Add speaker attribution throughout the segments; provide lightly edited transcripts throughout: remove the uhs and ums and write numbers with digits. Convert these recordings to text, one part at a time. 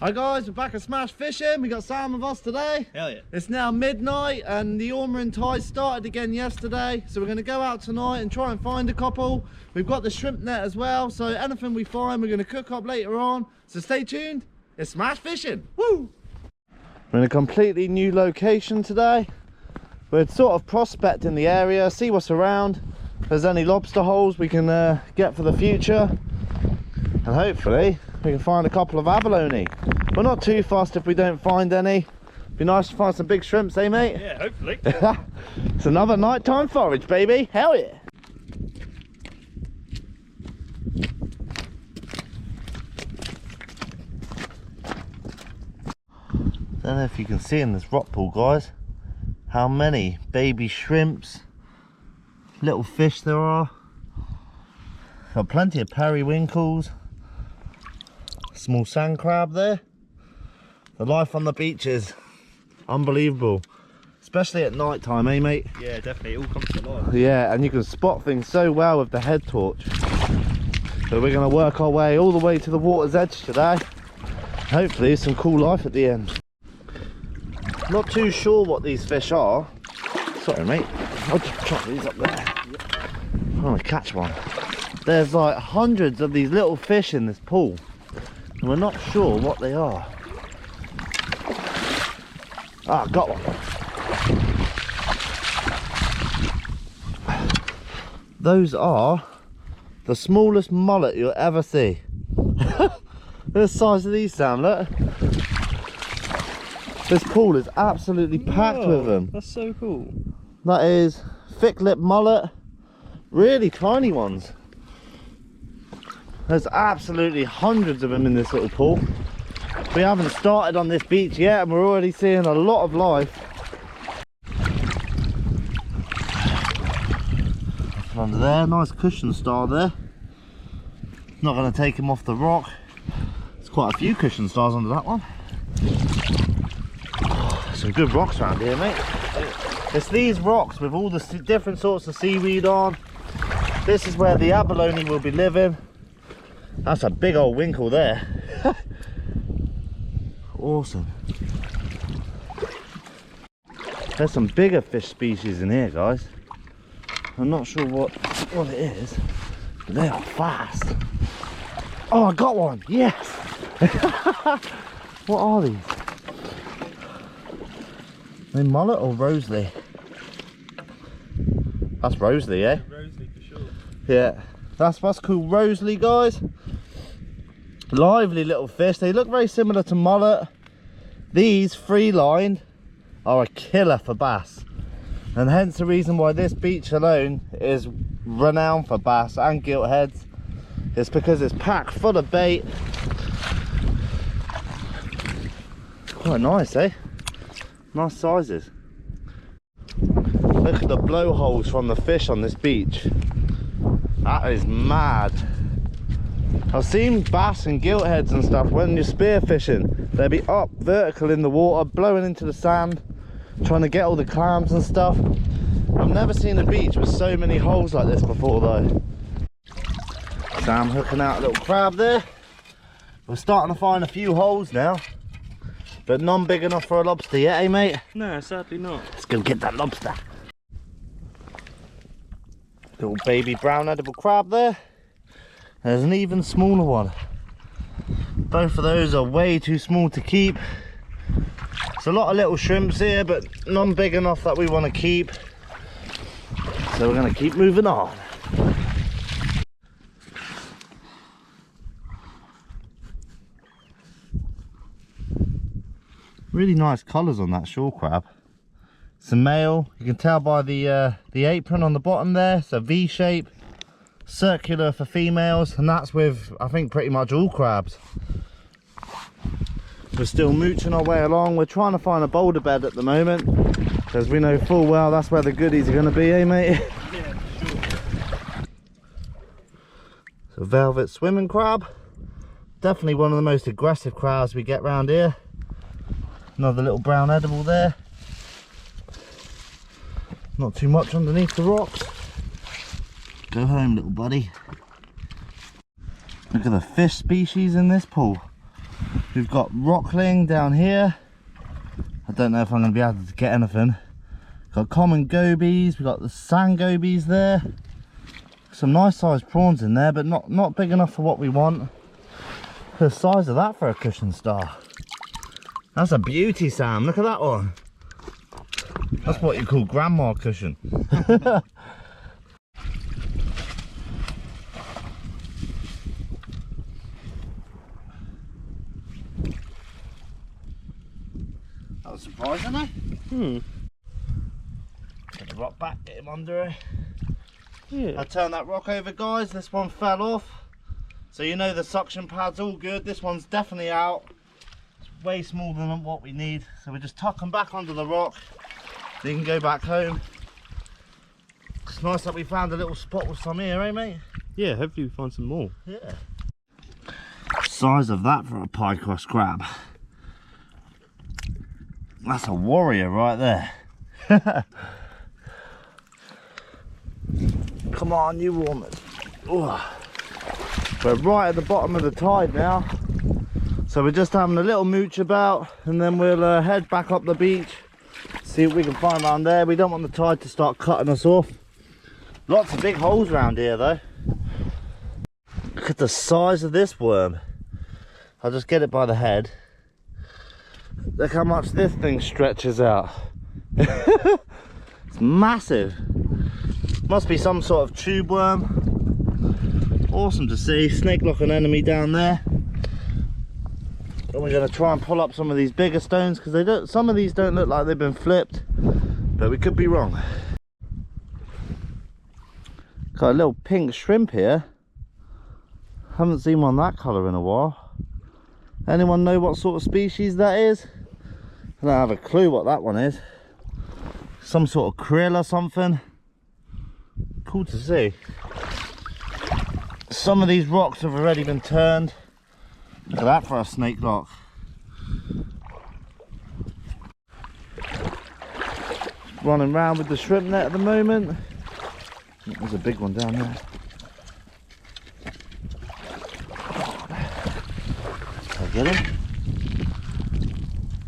Speaker 1: Hi guys, we're back at Smash Fishing. We got Sam with us today.
Speaker 2: Hell yeah.
Speaker 1: It's now midnight and the Ormer and tide started again yesterday. So we're going to go out tonight and try and find a couple. We've got the shrimp net as well. So anything we find, we're going to cook up later on. So stay tuned. It's Smash Fishing. Woo! We're in a completely new location today. We're sort of prospecting the area, see what's around. If there's any lobster holes we can get for the future. And hopefully we can find a couple of abalone. We're not too fast if we don't find any. Be nice to find some big shrimps, eh mate?
Speaker 2: Yeah, hopefully.
Speaker 1: It's another nighttime forage, baby. Hell yeah. Don't know if you can see in this rock pool, guys, how many baby shrimps, little fish there are. Got plenty of periwinkles. Small sand crab there. The life on the beach is unbelievable, especially at night time, eh mate?
Speaker 2: Yeah, definitely, it all comes to life.
Speaker 1: Yeah, and you can spot things so well with the head torch. So we're going to work our way all the way to the water's edge today. Hopefully some cool life at the end. Not too sure what these fish are. Sorry mate, I'll just chop these up there. I'm trying to catch one. There's like hundreds of these little fish in this pool. And we're not sure what they are. Ah, got one. Those are the smallest mullet you'll ever see. The size of these, Sam, look. This pool is absolutely packed with them.
Speaker 2: That's so cool.
Speaker 1: That is thick lip mullet, really tiny ones. There's absolutely hundreds of them in this little pool. We haven't started on this beach yet and we're already seeing a lot of life. Nothing under there, nice cushion star there. Not going to take him off the rock. There's quite a few cushion stars under that one. Some good rocks around here, mate. It's these rocks with all the different sorts of seaweed on. This is where the abalone will be living. That's a big old winkle there. Awesome. There's some bigger fish species in here, guys. I'm not sure what it is, but they are fast. Oh, I got one. Yes. What are these? Are they mullet or rosalie? That's rosalie, eh?
Speaker 2: Rosalie for sure.
Speaker 1: Yeah, that's what's called rosalie, guys. Lively little fish. They look very similar to mullet. These free lined are a killer for bass, and hence the reason why this beach alone is renowned for bass and gilt heads. It's because it's packed full of bait. Quite nice, eh? Nice sizes. Look at the blowholes from the fish on this beach. That is mad. I've seen bass and gilt heads and stuff when you're spear fishing. They'll be up vertical in the water, blowing into the sand, trying to get all the clams and stuff. I've never seen a beach with so many holes like this before though. Sam hooking out a little crab there. We're starting to find a few holes now, but none big enough for a lobster yet, eh mate?
Speaker 2: No, sadly not.
Speaker 1: Let's go get that lobster. Little baby brown edible crab there. There's an even smaller one. Both of those are way too small to keep. There's a lot of little shrimps here, but none big enough that we want to keep. So we're going to keep moving on. Really nice colours on that shore crab. It's a male. You can tell by the apron on the bottom there. It's a V shape. Circular for females, and that's with I think pretty much all crabs. We're still mooching our way along. We're trying to find a boulder bed at the moment because we know full well that's where the goodies are going to be, eh mate?
Speaker 2: Yeah, for sure.
Speaker 1: So velvet swimming crab, definitely one of the most aggressive crabs we get round here. Another little brown edible there. Not too much underneath the rocks. Go home, little buddy. Look at the fish species in this pool. We've got rockling down here. I don't know if I'm going to be able to get anything. Got common gobies, we've got the sand gobies there. Some nice sized prawns in there, but not big enough for what we want. The size of that for a cushion star. That's a beauty, Sam. Look at that one. That's what you call grandma cushion. That was surprising, eh? Get the rock back, get him under it.
Speaker 2: Yeah.
Speaker 1: I turned that rock over, guys. This one fell off. So you know the suction pad's all good. This one's definitely out. It's way smaller than what we need. So we just tuck them back under the rock. So you can go back home. It's nice that we found a little spot with some here, eh mate?
Speaker 2: Yeah, hopefully we find some more.
Speaker 1: Yeah. Size of that for a pie crust crab. That's a warrior right there. Come on, you warmers. We're right at the bottom of the tide now. So we're just having a little mooch about and then we'll head back up the beach. See what we can find around there. We don't want the tide to start cutting us off. Lots of big holes around here though. Look at the size of this worm. I'll just get it by the head. Look how much this thing stretches out. It's massive. Must be some sort of tube worm. Awesome to see. Snake lock an enemy down there. And we're going to try and pull up some of these bigger stones because they don't. Some of these don't look like they've been flipped, but we could be wrong. Got a little pink shrimp here. Haven't seen one that colour in a while. Anyone know what sort of species that is? I don't have a clue what that one is. Some sort of krill or something. Cool to see. Some of these rocks have already been turned. Look at that for a snake lock. Running around with the shrimp net at the moment. There's a big one down there. I'll get him.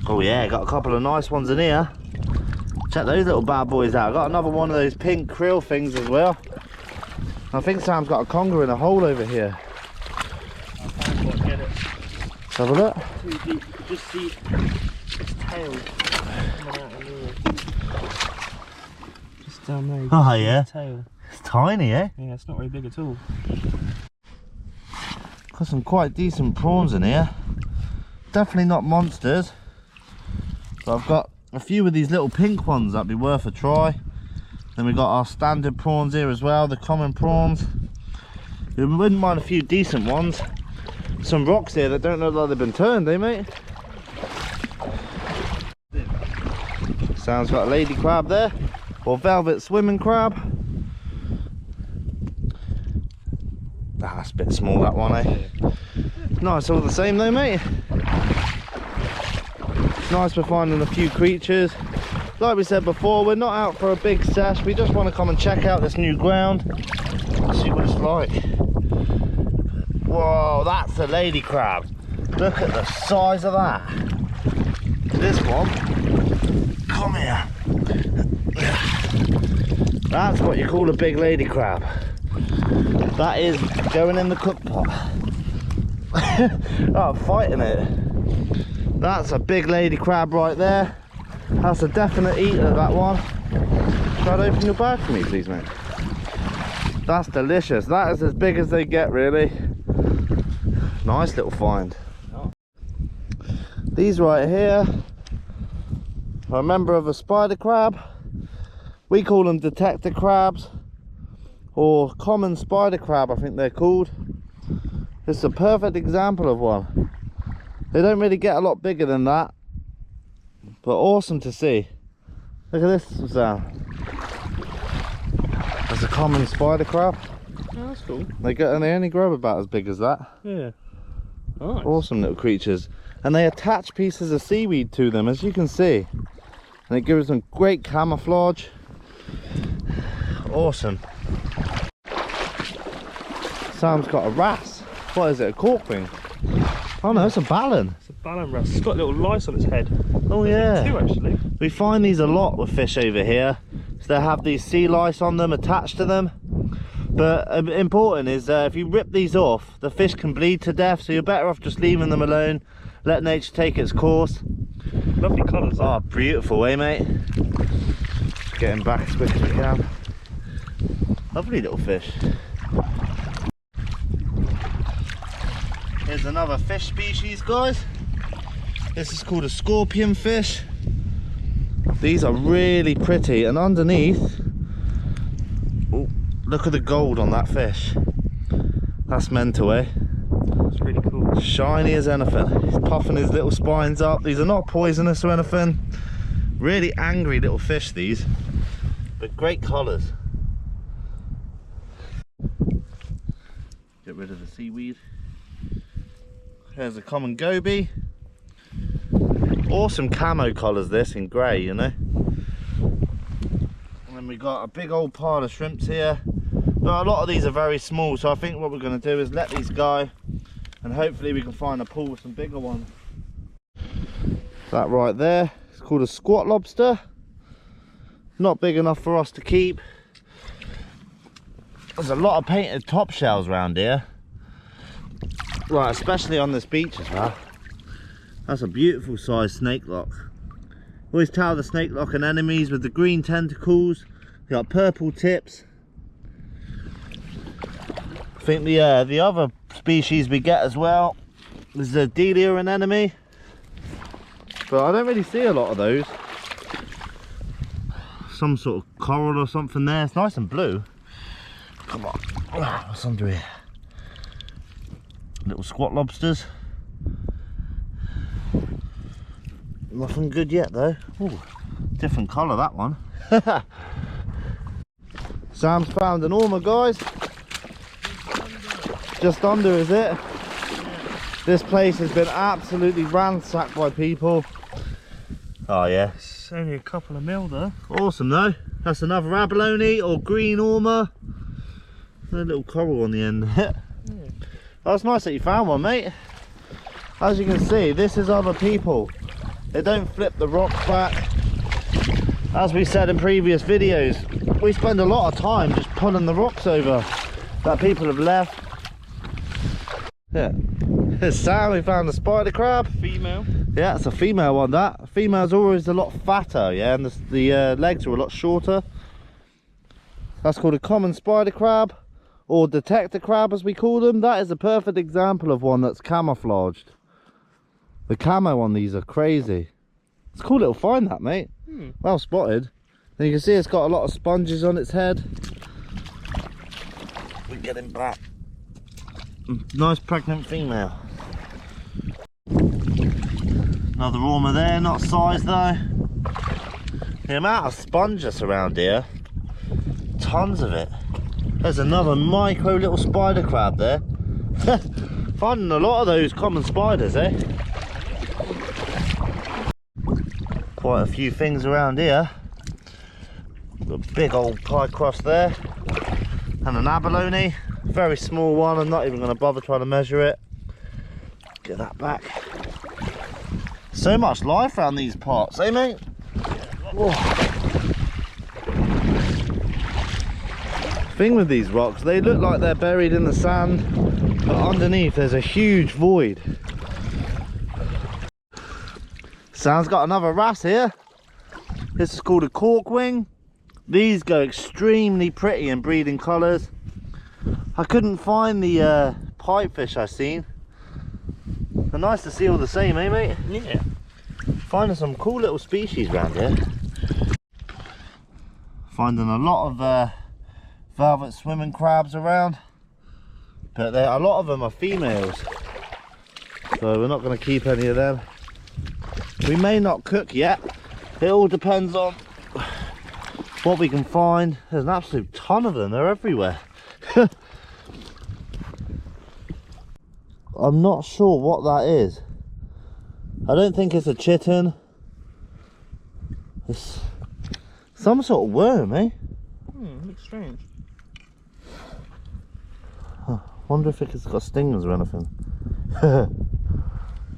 Speaker 1: Oh yeah, got a couple of nice ones in here. Check those little bad boys out. Got another one of those pink krill things as well. I think Sam's got a conger in a hole over here.
Speaker 2: Get it.
Speaker 1: Let's have a look.
Speaker 2: Too deep. Just see its tail coming out of there. Just down there.
Speaker 1: Oh yeah.
Speaker 2: Tail.
Speaker 1: It's tiny, eh?
Speaker 2: Yeah, it's not very big at all.
Speaker 1: Got some quite decent prawns in here. Definitely not monsters. But I've got a few of these little pink ones that'd be worth a try. Then we've got our standard prawns here as well, the common prawns. We wouldn't mind a few decent ones. Some rocks here that don't look like they've been turned, eh mate? Sam's got a lady crab there, or velvet swimming crab. Ah, that's a bit small that one, eh? Nice all the same though, mate. Nice we're finding a few creatures. Like we said before, we're not out for a big sesh. We just want to come and check out this new ground. See what it's like. Whoa, that's a lady crab. Look at the size of that. This one. Come here. That's what you call a big lady crab. That is going in the cook pot. Oh, I'm fighting it. That's a big lady crab right there. That's a definite eater, that one. Try to open your bag for me, please, mate. That's delicious. That is as big as they get, really. Nice little find. These right here are a member of a spider crab. We call them detector crabs, or common spider crab, I think they're called. It's a perfect example of one. They don't really get a lot bigger than that, but awesome to see. Look at this, Sam. That's a common spider crab.
Speaker 2: Oh, that's cool.
Speaker 1: They only grow about as big as that.
Speaker 2: Yeah. Nice.
Speaker 1: Awesome little creatures. And they attach pieces of seaweed to them, as you can see. And it gives them great camouflage. Awesome. Sam's got a wrasse. What is it, a cork ring? Oh no, it's a ballan.
Speaker 2: It's a ballan wrasse. It's got little lice on its head.
Speaker 1: Oh yeah.
Speaker 2: Two actually.
Speaker 1: We find these a lot with fish over here. So they have these sea lice on them attached to them. But important is if you rip these off, the fish can bleed to death. So you're better off just leaving them alone. Let nature take its course.
Speaker 2: Lovely colours.
Speaker 1: Oh, beautiful, eh, mate? Just getting back as quick as we can. Lovely little fish. Here's another fish species, guys. This is called a scorpion fish. These are really pretty, and underneath, oh, look at the gold on that fish. That's mental, eh?
Speaker 2: It's really cool.
Speaker 1: Shiny as anything. He's puffing his little spines up. These are not poisonous or anything. Really angry little fish, these, but great colours. Get rid of the seaweed. There's a common goby. Awesome camo colours, this in grey, you know. And then we got a big old pile of shrimps here. But a lot of these are very small, so I think what we're going to do is let these go, and hopefully we can find a pool with some bigger ones. That right there, it's called a squat lobster. Not big enough for us to keep. There's a lot of painted top shells around here. Right, especially on this beach as well. That's a beautiful sized snake lock. Always tell the snake lock and enemies with the green tentacles. They got purple tips. I think the other species we get as well is the Delia and enemy. But I don't really see a lot of those. Some sort of coral or something there. It's nice and blue. Come on. What's under here? Little squat lobsters. Nothing good yet though. Ooh, different colour that one. Sam's found an ormer, guys. Just under, is it? This place has been absolutely ransacked by people. Oh yeah.
Speaker 2: It's only a couple of mil though.
Speaker 1: Awesome though. That's another abalone or green ormer. A little coral on the end. Yeah. Oh, it's nice that you found one, mate. As you can see, this is other people. They don't flip the rocks back. As we said in previous videos, we spend a lot of time just pulling the rocks over that people have left. Yeah. Here's Sam, we found a spider crab.
Speaker 2: Female.
Speaker 1: Yeah, it's a female one, that. Female's always a lot fatter, yeah, and the legs are a lot shorter. That's called a common spider crab, or detector crab as we call them. That is a perfect example of one that's camouflaged. The camo on these are crazy. It's a cool little find, that, mate. Well spotted. And you can see it's got a lot of sponges on its head. We get him back. Nice pregnant female. Another ormer there, not size though. The amount of sponges around here, tons of it. There's another micro little spider crab there. Finding a lot of those common spiders, eh? Quite a few things around here. Got a big old pie cross there, and an abalone, very small one. I'm not even going to bother trying to measure it. Get that back. So much life around these parts, eh, mate? Whoa. Thing with these rocks, they look like they're buried in the sand, but underneath there's a huge void. Sam's got another wrasse here. This is called a corkwing. These go extremely pretty in breeding colours. I couldn't find the pipefish I seen. They're nice to see all the same, eh, mate?
Speaker 2: Yeah.
Speaker 1: Finding some cool little species around here. Finding a lot of velvet swimming crabs around, but a lot of them are females, so we're not going to keep any of them. We may not cook yet. It all depends on what we can find. There's an absolute ton of them. They're everywhere. I'm not sure what that is. I don't think it's a chitin. It's some sort of worm, eh?
Speaker 2: Looks strange.
Speaker 1: Wonder if it's got stingers or anything.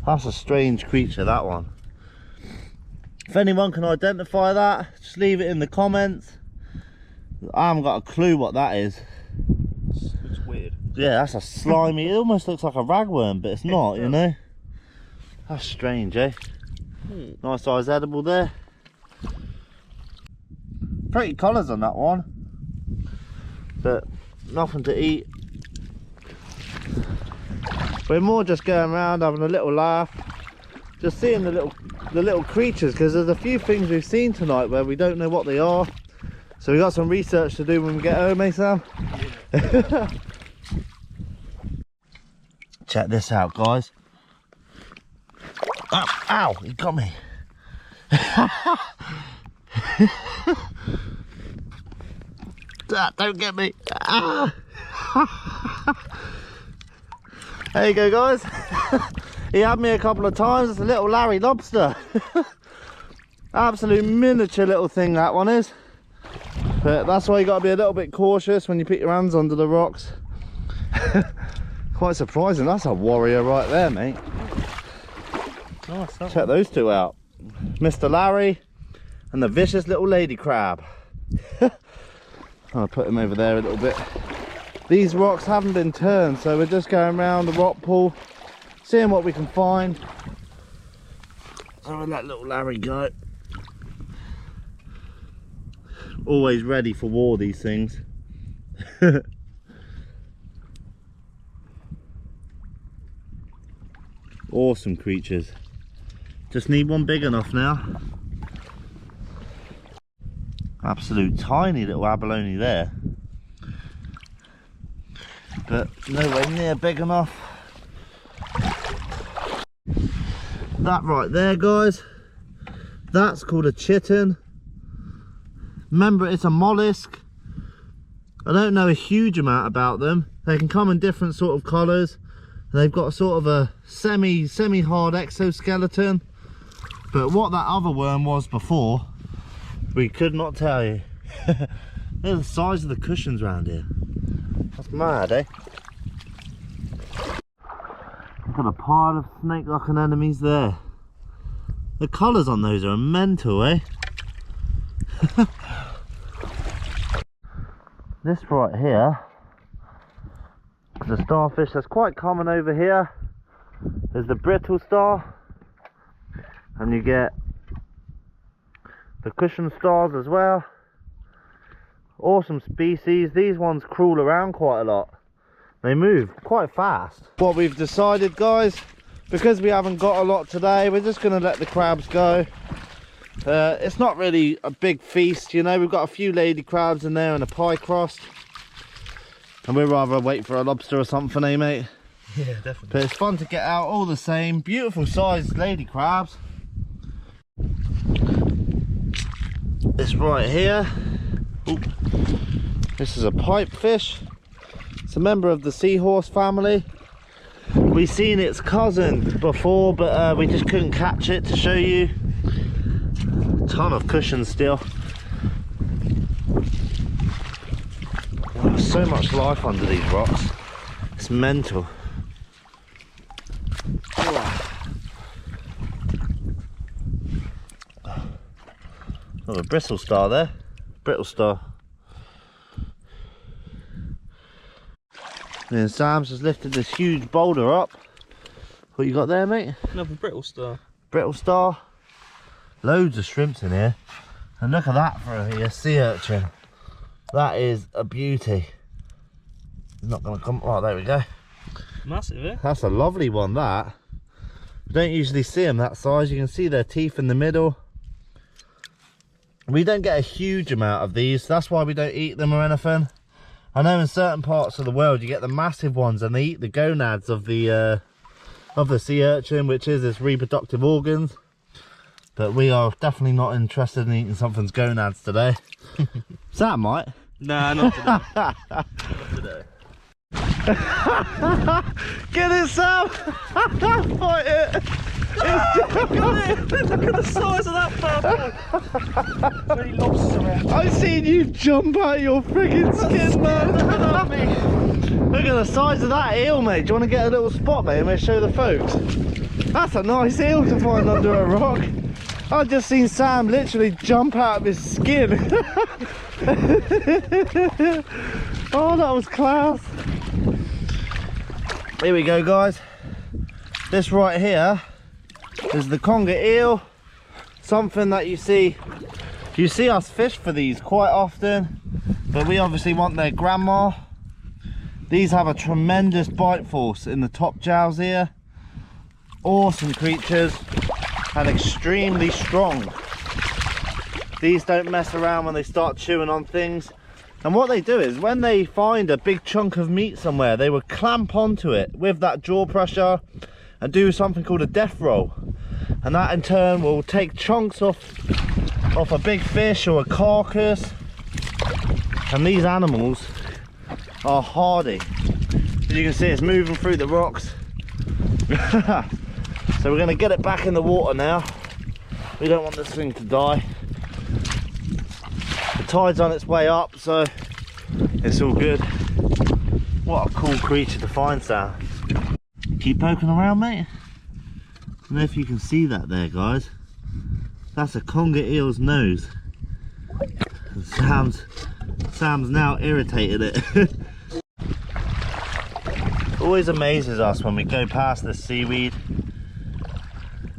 Speaker 1: That's a strange creature, that one. If anyone can identify that, just leave it in the comments. I haven't got a clue what that is.
Speaker 2: It's weird.
Speaker 1: Yeah, that's a slimy, it almost looks like a ragworm, but it's not, you know. That's strange, eh? Nice size edible there. Pretty colours on that one, but nothing to eat. We're more just going around having a little laugh, just seeing the little creatures, because there's a few things we've seen tonight where we don't know what they are. So we got some research to do when we get home, eh Sam? Yeah. Check this out, guys. Oh, ow, he got me. Don't get me. Ah. There you go, guys. He had me a couple of times. It's a little Larry lobster. Absolute miniature little thing that one is. But that's why you got to be a little bit cautious when you put your hands under the rocks. Quite surprising. That's a warrior right there, mate.
Speaker 2: Nice.
Speaker 1: Check those two out. Mr. Larry and the vicious little lady crab. I'll put him over there a little bit. These rocks haven't been turned, so we're just going around the rock pool, seeing what we can find. So we'll let little Larry go. Always ready for war, these things. Awesome creatures. Just need one big enough now. Absolute tiny little abalone there, but nowhere near big enough. That right there, guys, that's called a chitin. Remember, it's a mollusk. I don't know a huge amount about them. They can come in different sort of colours. They've got sort of a semi-hard exoskeleton, but what that other worm was before, we could not tell you. Look at the size of the cushions around here. That's mad, eh? Look at a pile of snake-like anemones there. The colours on those are mental, eh? This right here is a starfish that's quite common over here. There's the brittle star, and you get the cushion stars as well. Awesome species. These ones crawl around quite a lot. They move quite fast. What we've decided, guys, because we haven't got a lot today, we're just going to let the crabs go. It's not really a big feast, you know. We've got a few lady crabs in there and a pie crust, and we'd rather wait for a lobster or something, eh mate?
Speaker 2: Yeah, definitely.
Speaker 1: But it's fun to get out all the same. Beautiful sized lady crabs. This right here, ooh, this is a pipefish. It's a member of the seahorse family. We've seen its cousin before, but we just couldn't catch it to show you. Ton of cushions still. Oh, so much life under these rocks. It's mental. Oh, a bristle star there. Brittle star. And Sam's just lifted this huge boulder up. What you got there, mate?
Speaker 2: Another brittle star.
Speaker 1: Brittle star. Loads of shrimps in here. And look at that for a sea urchin. That is a beauty. Not gonna come. Oh, there we go.
Speaker 2: Massive, eh?
Speaker 1: That's a lovely one, that. We don't usually see them that size. You can see their teeth in the middle. We don't get a huge amount of these. That's why we don't eat them or anything. I know in certain parts of the world you get the massive ones and they eat the gonads of the sea urchin, which is its reproductive organs. But we are definitely not interested in eating something's gonads today. Sam might.
Speaker 2: Nah, not today. Not today.
Speaker 1: Get it, Sam! Fight it!
Speaker 2: Look at the size of that bad boy! There's many lobsters around.
Speaker 1: I've seen you jump out of your friggin' skin, man! Look at the size of that eel, mate. Do you want to get a little spot, mate, and show the folks? That's a nice eel to find under a rock. I've just seen Sam literally jump out of his skin. Oh, that was class. Here we go, guys. This right here is the conger eel. Something that you see us fish for these quite often, but we obviously want their grandma. These have a tremendous bite force in the top jowls here. Awesome creatures and extremely strong. These don't mess around when they start chewing on things. And what they do is when they find a big chunk of meat somewhere, they will clamp onto it with that jaw pressure and do something called a death roll. And that in turn will take chunks off a big fish or a carcass. And these animals are hardy. As you can see, it's moving through the rocks. So we're going to get it back in the water now. We don't want this thing to die. The tide's on its way up, so it's all good. What a cool creature to find, Sam. Keep poking around, mate. I don't know if you can see that there, guys. That's a conger eel's nose. Sam's now irritated it. Always amazes us when we go past this seaweed.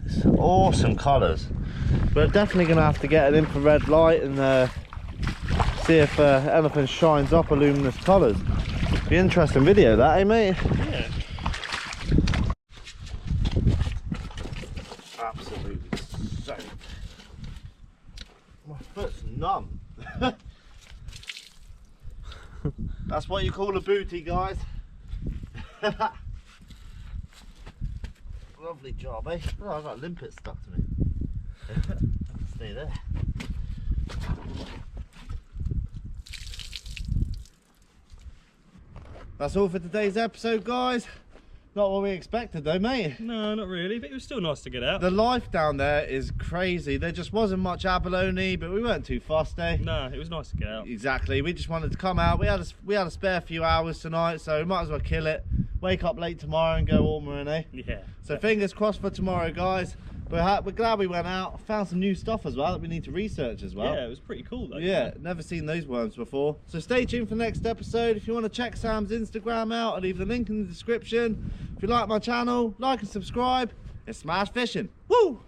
Speaker 1: It's awesome colours. We're definitely going to have to get an infrared light and see if anything shines up a luminous colours. Be an interesting video that, eh, mate?
Speaker 2: Yeah.
Speaker 1: Absolutely soaked. My foot's numb. That's what you call a booty, guys. Lovely job, eh? Oh, I've got a limpet stuck to me. Stay there. That's all for today's episode, guys. Not what we expected though, mate.
Speaker 2: No, not really, but it was still nice to get out.
Speaker 1: The life down there is crazy. There just wasn't much abalone, but we weren't too fussed, eh?
Speaker 2: No, it was nice to get out.
Speaker 1: Exactly. We just wanted to come out. We had a spare few hours tonight, so we might as well kill it. Wake up late tomorrow and go ormering, eh?
Speaker 2: Yeah.
Speaker 1: So fingers crossed for tomorrow, guys. We're glad we went out. Found some new stuff as well that we need to research as well.
Speaker 2: Yeah, it was pretty cool though.
Speaker 1: Yeah, never seen those worms before. So stay tuned for the next episode. If you want to check Sam's Instagram out, I'll leave the link in the description. If you like my channel, like and subscribe. It's Smash Fishing. Woo!